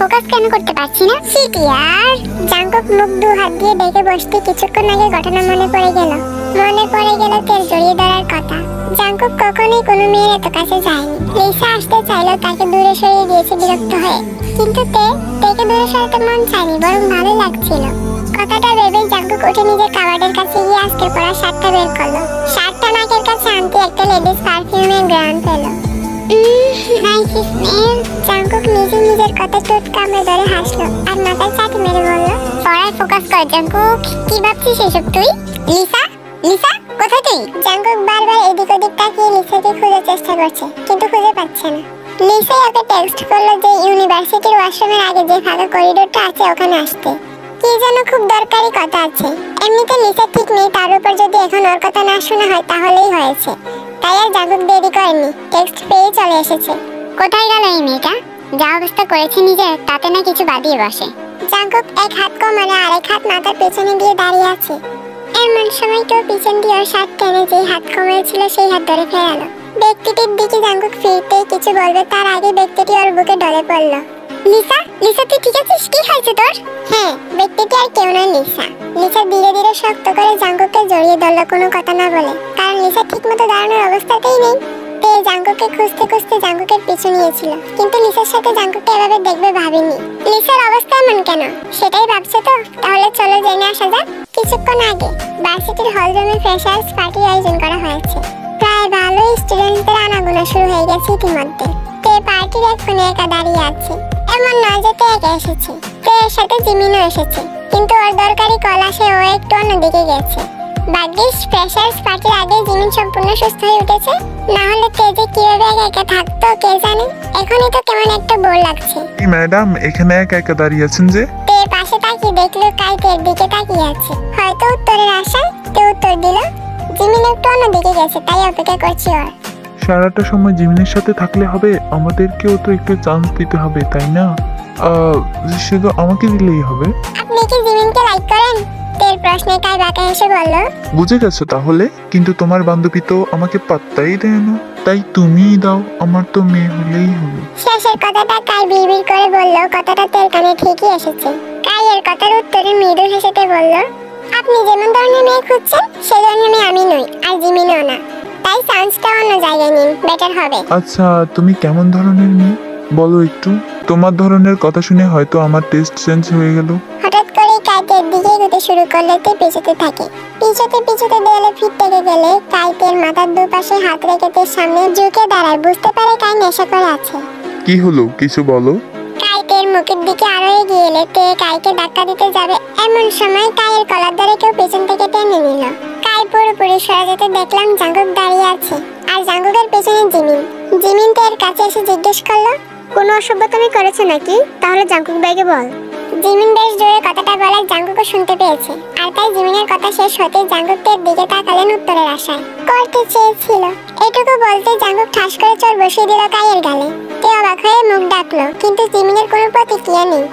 Focus কেন করতে পারছি না? শিট ইয়ার। জাঙ্কুক মুখ দু হাত দিয়ে ঢেকে বসতে কিছুক্ষণ আগে ঘটনা মনে পড়ে গেল তের জড়িয়ে ধরার কথা। জাঙ্কুক কখনোই কোনো মেয়ের এত কাছে যায়নি। লিসা আসতে চাইলেও তাকে দূরে সরিয়ে দিয়েছে বিরক্ত হয়ে, কিন্তু তেকে দূরে সরাতে মন চায়নি, বরং ভালো লাগছিল। কথাটা ভেবে জাঙ্কুক উঠে নিজের কাবার্ডের কাছে গিয়ে আজকের পরা শার্টটা বের করলো। শার্টটা নাকের কাছে আনতে একটা লেডিস পারফিউমের গ্রান পেল। Nice smell. জাঙ্কুক নিজের কথা টুট কামড়ে ধরে হাসলো আর মাথায় চাটি মেরে বলল, পড়ায় ফোকাস কর জাঙ্কুক। কি ভাবছিস এসব তুই? লিসা কোথায় তুই? জাঙ্কুক বারবার এদিক ওদিক তাকিয়ে লিসাকে খোঁজার চেষ্টা করছে, কিন্তু খুঁজে পাচ্ছে না। লিসা ওকে টেক্সট করলো যে ইউনিভার্সিটির ওয়াশরুমের আগে যে ফাঁকা করিডোরটা আছে ওখানে আসতে। কি যেন খুব দরকারি কথা আছে। এমনিতে লিসা ঠিক নেই, তার উপর যদি এখন ওর কথা না শোনা হয় তাহলেই হয়েছে। তাই আর জাঙ্কুক দেরি করেনি, টেক্সট পেয়ে চলে এসেছে। কোথায় গেল এই মেয়েটা? যা অবস্থা করেছে নিজের, তাতে না কিছু বাদিয়ে বসে। জাঙ্কুক এক হাত কোমরে আরেক হাত মাথার পেছনে দিয়ে দাঁড়িয়ে আছে। এমন সময় কেউ পিছন দিয়ে ওর শার্ট টেনে যেই হাত কোমরে ছিল সেই হাত ধরে ফেরালো। ব্যক্তিটির দিকে জাঙ্কুক ফিরতেই কিছু বলবে তার আগে ব্যক্তিটি ওর বুকে ঢলে পড়ল। লিসা তুই ঠিক আছিস? কি হয়েছে তোর? হ্যাঁ, ব্যক্তিটি আর কেউ নয়, লিসা ধীরে ধীরে শক্ত করে জাঙ্কুককে জড়িয়ে ধরল, কোনো কথা না বলে, কারণ লিসা ঠিক মতো দাঁড়ানোর অবস্থাতেই নেই। জাঙ্কুককে খুঁজতে জাঙ্কুকের পিছু নিয়েছিল, কিন্তু লিসার সাথে জাঙ্কুককে এভাবে দেখবে ভাবেনি। লিসার অবস্থা এমন কেন সেটাই ভাবছো তো? তাহলে চলো জেনে আসা যাক। কিছুক্ষণ আগে ভার্সিটির হলরুমে ফ্রেশার্স পার্টির আয়োজন করা হয়েছে। প্রায় ভালোই স্টুডেন্টদের আনাগোনা শুরু হয়ে গেছে ইতিমধ্যে। পার্টির এক কোণে একা দাঁড়িয়ে আছে। এমন নয় যে একা এসেছে, এর সাথে জিমিনও এসেছে, কিন্তু ওর দরকারি কল আসে ও একটু অন্যদিকে গেছে। ভাগ্যিস ফ্রেশার্স পার্টির আগে জিমিন সম্পূর্ণ সুস্থ হয়ে উঠেছে, না হলে যে কিভাবে একা থাকতো কে জানে। এখনই তো কেমন একটা বোর লাগছে। ম্যাডাম এখানে একা দাঁড়িয়ে আছেন যে? পাশে তাকিয়ে দেখলো কাইতের দিকে তাকিয়ে আছে, হয়তো উত্তরের আশায়। উত্তর দিল। জিমিন একটু অন্যদিকে গেছে, তাই অপেক্ষা করছি ওর। সারাটা সময় জিমিনের সাথে থাকলে হবে? আমাদেরকেও তো একটু চান্স দিতে হবে, তাই না? শুধু আমাকে দিলেই হবে? আপনি কি জিমিনকে লাইক করেন? তের প্রশ্নে কাই বাঁকা হেসে বলল, বুঝে গেছো তাহলে? কিন্তু তোমার বান্ধবী তো আমাকে পাত্তাই দেয় না, তাই তুমিই দাও, আমার তো মেয়ে হলেই হলো। শেষের কথাটা কাই বিড়বিড় করে বলল, কথাটা তের কানে ঠিকই এসেছে। কাই এর কথার উত্তরে মৃদু হেসেতে বলল, আপনি যেমন ধরনের মেয়ে খুঁজছেন সে ধরনের মেয়ে আমি নই, আর জিমিনও না, তাই চান্সটা অন্য জায়গায় নিন, বেটার হবে। আচ্ছা তুমি কেমন ধরনের মেয়ে বলো একটু? তোমার ধরনের কথা শুনে হয়তো আমার টেস্ট চেঞ্জ হয়ে গেল। হঠাৎ করে কাইতের দিকে এগোতে শুরু করলে তে পিছতে থাকে। পিছতে দেয়ালে ফিট থেকে গেলে কাইতের মাথার দুপাশে হাত রেখে তের সামনে ঝুঁকে দাঁড়ায়। বুঝতে পারে কাই নেশা করে আছে। কি হলো, কিছু বলো। কাইতের মুখের দিকে আরো এগিয়ে এলে তে কাইকে ধাক্কা দিতে যাবে, এমন সময় কাইয়ের কলার ধরে কেউ পেছন থেকে টেনে নিল। কাই পুরোপুরি সরে যেতে দেখলাম জাঙ্কুক দাঁড়িয়ে আছে, আর জাঙ্কুকের পেছনে জিমিন তের কাছে এসে জিজ্ঞেস করলো, কোনো অসভ্যতামি করেছে নাকি? তাহলে জাঙ্কুক ভাইকে বল। জিমিন বেশ জোরে কথাটা বলায় জাঙ্কুকও শুনতে পেয়েছে, আর তাই জিমিনের কথা শেষ হতে জাঙ্কুকের দিকে তাকালেন উত্তরের আশায়। করতে চেয়েছিল এটুকু বলতে জাঙ্কুক ঠাস করে চোর বসিয়ে দিল কাইয়ের গালে। তে অবাক হয়ে মুখ ডাকলো, কিন্তু জিমিনের কোনো প্রতিক্রিয়া নেই।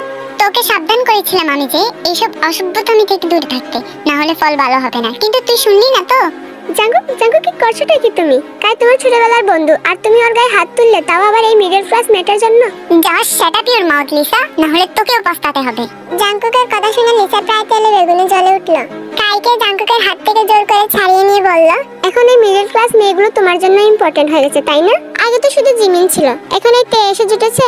তোকে সাবধান করেছিলাম আমি যে এইসব অসভ্যতামি থেকে দূরে থাকতে, না হলে ফল ভালো হবে না, কিন্তু তুই শুনলি না তো। জাঙ্কুক কি করছোটা কি তুমি? কাই তোমার ছোটবেলার বন্ধু, আর তুমি ওর গায়ে হাত তুললে, তাও আবার এই মিডল ক্লাস মেটার জন্য। Just shut up your mouth Lisa, না হলে তোকেও পস্তাতে হবে। জাঙ্কুকের কথা শুনে লিসা প্রায় তেলে বেগুনে জ্বলে উঠল। কাইকে জাঙ্কুকের হাত থেকে জোর করে ছাড়িয়ে নিয়ে বলল, এখন এই মিডল ক্লাস মেয়েগুলো তোমার জন্য ইম্পর্টেন্ট হয়ে গেছে, তাই না? আগে তো শুধু জিমিন ছিল, এখন এই তে এসে জুটেছে।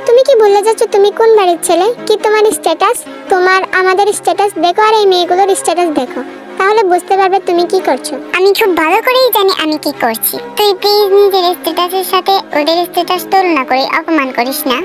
তুমি কি ভুলে যাচ্ছ তুমি কোন বাড়ির ছেলে? কি তোমার স্ট্যাটাস? তোমার আমাদের স্ট্যাটাস দেখো, আর এই মেয়েগুলোর স্ট্যাটাস দেখো, তাহলে বুঝতে পারবে তুমি কি করছো। আমি খুব ভালো করেই জানি আমি কি করছি। তুই প্লিজ নিজের স্ট্যাটাসের সাথে ওদের স্ট্যাটাস তুলনা করে অপমান করিস না।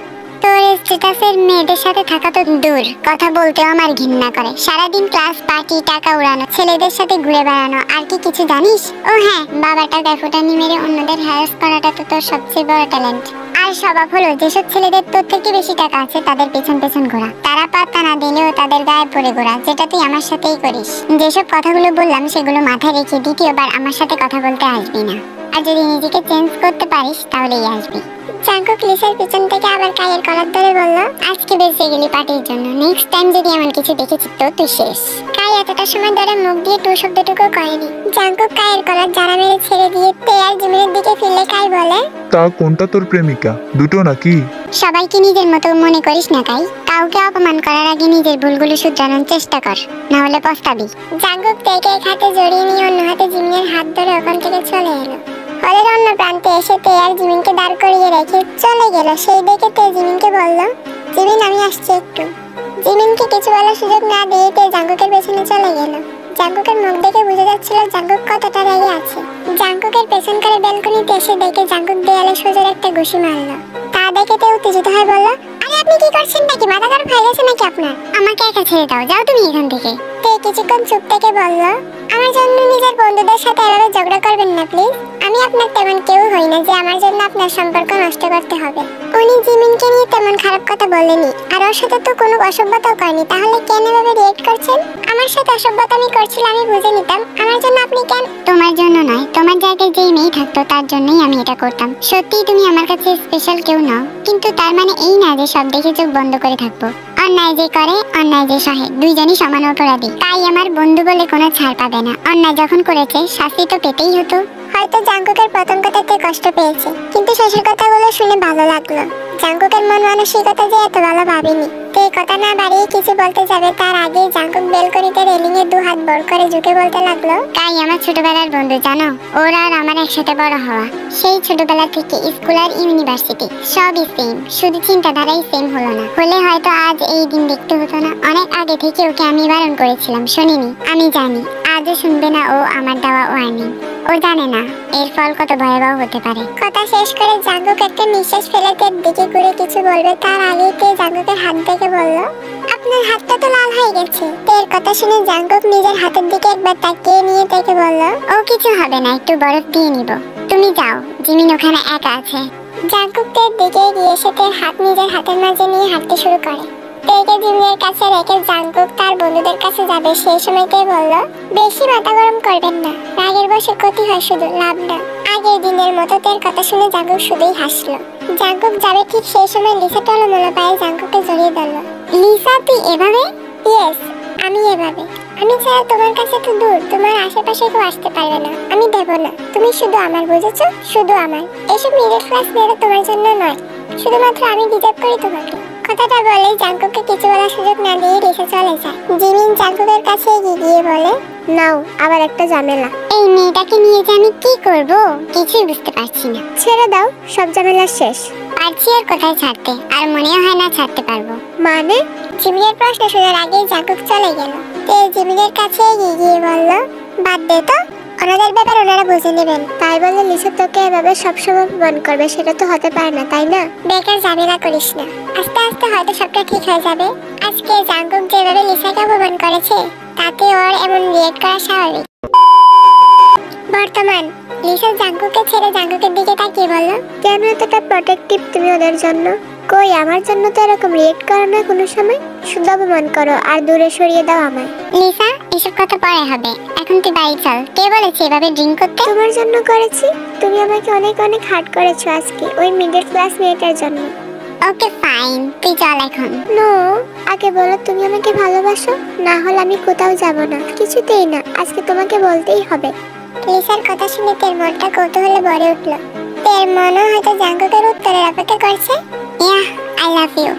তোর স্ট্যাটাসের মেয়েদের সাথে থাকা তো দূর, কথা বলতেও আমার ঘৃণা করে। সারাদিন ক্লাস পার্টি, টাকা উড়ানো, ছেলেদের সাথে ঘুরে বেড়ানো, আর কি কিছু জানিস? ও হ্যাঁ, বাবার টাকায় ফুটানি মেরে অন্যদের হ্যারাস করাটা তো তোর সবচেয়ে বড় ট্যালেন্ট। আর স্বভাব হলো যেসব ছেলেদের তোর থেকে বেশি টাকা আছে তাদের পেছন ঘোরা, তারা পাত্তা না দিলেও তাদের গায়ে পড়ে ঘোরা, যেটা তুই আমার সাথেই করিস। যেসব কথাগুলো বললাম সেগুলো মাথায় রেখে দ্বিতীয়বার আমার সাথে কথা বলতে আসবি না, আর যদি নিজেকে চেঞ্জ করতে পারিস তাহলেই আসবি। জাঙ্কুক লিসার পিছন থেকে আবার কাইয়ের কলার ধরে বলল, আজকে বেঁচে গেলি পার্টির জন্য, নেক্সট টাইম যদি এমন কিছু দেখেছি তো তুই শেষ। কাই এতটা সময় ধরে মুখ দিয়ে টু শব্দটুকু করেনি। জাঙ্কুক কায়ের কলার জারা মেরে ছেড়ে দিয়ে তে আর জিমিনের দিকে ফিরলে কাই বলে, তা কোনটা তোর প্রেমিকা, দুটো নাকি? সবাইকে নিজের মতো মনে করিস না কাই। কাউকে অপমান করার আগে নিজের ভুলগুলো শুধরানোর চেষ্টা কর, না হলে পস্তাবি। জাঙ্কুক তেকে এক হাতে জড়িয়ে নিয়ে অন্য হাতে জিমিনের হাত ধরে ওখান থেকে চলে এলো। হলের অন্য প্রান্তে এসে তে আর জিমিনকে দাঁড় করিয়ে রেখে চলে গেল। সেই দেখে তে জিমিনকে বলল, জিমিন আমি আসছি একটু। জিমিনকে কিছু বলার সুযোগ না দিয়ে তে জাঙ্কুকের পেছনে চলে গেল। জাঙ্কুকের মুখ দেখে বোঝা যাচ্ছিল জাঙ্কুক কতটা রেগে আছে। জাঙ্কুকের পেছনকার ব্যালকনিতে এসে দেখে জাঙ্কুক দেয়ালে সোজোর একটা ঘুষি মারলো। তা দেখে তে উত্তেজিত হয়ে বলল, আরে আপনি কি করছেন নাকি? মাথা খারাপ হয়ে গেছে নাকি আপনার? আমাকে একা ছেড়ে দাও, যাও তুমি এখান থেকে। তে কিছুক্ষণ চুপ থেকে বলল, আমার জন্য নিজের বন্ধুদের সাথে এভাবে ঝগড়া করবেন না প্লিজ। আমি আপনার তেমন কেউ হই না যে আমার জন্য আপনার সম্পর্ক নষ্ট করতে হবে। উনি জিমিনকে নিয়ে তেমন খারাপ কথা বলেনি, আর ওর সাথে তো কোনো অসভ্যতাও করেনি, তাহলে কেন এভাবে রিয়েক্ট করছেন? আমার সাথে অসভ্যতা আমি করছিল আমি বুঝে নিতাম, আমার জন্য আপনি কেন? তোমার জন্য নয়, তোমার জায়গায় যেই মেয়ে থাকতো তার জন্যই আমি এটা করতাম। সত্যিই তুমি আমার কাছে স্পেশাল কেউ নও, কিন্তু তার মানে এই না যে সব দেখে চোখ বন্ধ করে থাকবো। অন্যায় যে করে, অন্যায় যে সহে, দুইজনই সমান অপরাধী। তাই আমার বন্ধু বলে কোনো ছাড় পাবে না। অন্যায় যখন করেছে শাস্তি তো পেতেই হতো। হয়তো জাঙ্কুকের প্রথম কথাতে কষ্ট পেয়েছে, কিন্তু শেষের কথাগুলো শুনে ভালো লাগলো। জাঙ্কুকের মন মানসিকতা যে এত ভালো ভাবিনি। তে কথা না বাড়িয়ে কিছু বলতে যাবে তার আগে জাঙ্কুক বেলকনিতে রেলিং এ দু হাত বড় করে ঝুঁকে বলতে লাগলো, কাই আমার ছোটবেলার বন্ধু জানো, ওরা আর আমার একসাথে বড় হওয়া। সেই ছোটবেলা থেকে স্কুল আর ইউনিভার্সিটি সবই সেম, শুধু চিন্তাধারাই সেম হলো না। হলে হয়তো আজ এই দিন দেখতে হতো না। অনেক আগে থেকে ওকে আমি বারণ করেছিলাম, শোনেনি। আমি জানি আজও শুনবে না ও আমার দেওয়া ওয়ার্নিং। ও জানে না এর ফল কত ভয়াবহ হতে পারে। কথা শেষ করে জাঙ্কুক একটা নিঃশ্বাস ফেলে তের দিকে ঘুরে কিছু বলবে তার আগেই তে জাঙ্কুকের হাত দেখে বলল, আপনার হাতটা তো লাল হয়ে গেছে। তের কথা শুনে জাঙ্কুক নিজের হাতের দিকে একবার তাকিয়ে নিয়ে তাকে বলল, ও কিছু হবে না, একটু বরফ দিয়ে নিব। তুমি যাও, জিমিন ওখানে একা আছে। জাঙ্কুক তের দিকে গিয়ে এসে তের হাত নিজের হাতের মাঝে নিয়ে হাঁটতে শুরু করে। তেকে জিমিনের কাছে রেখে জাঙ্কুক তার বন্ধুদের কাছে যাবে। সেই সময় তে বলল, বেশি মাথা গরম করবেন না, রাগের বশে ক্ষতি হয় শুধু, লাভ না। আগের দিনের মতো তের কথা শুনে জাঙ্কুক শুধুই হাসলো। জাঙ্কুক যাবে ঠিক সেই সময় লিসা টলমলো পায়ে জাঙ্কুককে জড়িয়ে ধরল। লিসা তুই এভাবে? ইয়েস, আমি এভাবে। আমি ছাড়া তোমার কাছে তো দূর, তোমার আশেপাশে কেউ আসতে পারবে না। আমি দেব না, তুমি শুধু আমার, বুঝেছো? শুধু আমার। এসব মিডল ক্লাস মেয়েরা তোমার জন্য নয়, শুধুমাত্র আমি ডিজার্ভ করি তোমাকে। কথাটা বলে জাঙ্কুককে কিছু বলার সুযোগ না দিয়ে লিসা চলে যায়। জিমিন জাঙ্কুকের কাছে এগিয়ে গিয়ে বলে, নাও আবার একটা ঝামেলা। এই মেয়েটাকে নিয়ে যে আমি কি করব কিছুই বুঝতে পারছি না। ছেড়ে দাও, সব ঝামেলা শেষ। পারছি আর কোথায় ছাড়তে, আর মনেও হয় না ছাড়তে পারবো। মানে? জিমিনের প্রশ্ন শোনার আগেই জাঙ্কুক চলে গেল। তে জিমিনের কাছে এগিয়ে গিয়ে বলল, বাদ দে তো, ওনাদের ব্যাপার ওনারা বুঝে নেবেন। তাই বলে লিসা তোকে এভাবে সবসময় অপমান করবে সেটা তো হতে পারে না, তাই না? বেকার ঝামেলা করিস না, আস্তে আস্তে হয়তো সবটা ঠিক হয়ে যাবে। আজকে জাঙ্কুক যেভাবে লিসাকে অপমান করেছে তাতে ওর এমন রিয়েক্ট করা স্বাভাবিক। বর্তমান লিসা জাঙ্কুককে ছেড়ে জাঙ্কুকের দিকে তাকিয়ে বলল, কেন এতটা প্রোটেক্টিভ তুমি ওদের জন্য? কই আমার জন্য তো এরকম রিয়েক্ট করো না কোনো সময়, শুধু অপমান করো আর দূরে সরিয়ে দাও আমায়। লিসা এসব কথা পরে হবে, এখন তুই বাড়ি চল। কে বলেছে এভাবে ড্রিঙ্ক করতে? তোমার জন্য করেছি, তুমি আমাকে অনেক অনেক হার্ট করেছো আজকে ওই মিডল ক্লাস মেয়েটার জন্য। ওকে ফাইন, তুই চল এখন। নো, আগে বলো তুমি আমাকে ভালোবাসো, না হলে আমি কোথাও যাব না, কিছুতেই না, আজকে তোমাকে বলতেই হবে। লিসার কথা শুনে তের মনটা কৌতূহলে ভরে উঠল। তের মনও হয়তো জাঙ্কুকের উত্তরের অপেক্ষা করছে। Yeah, I love you.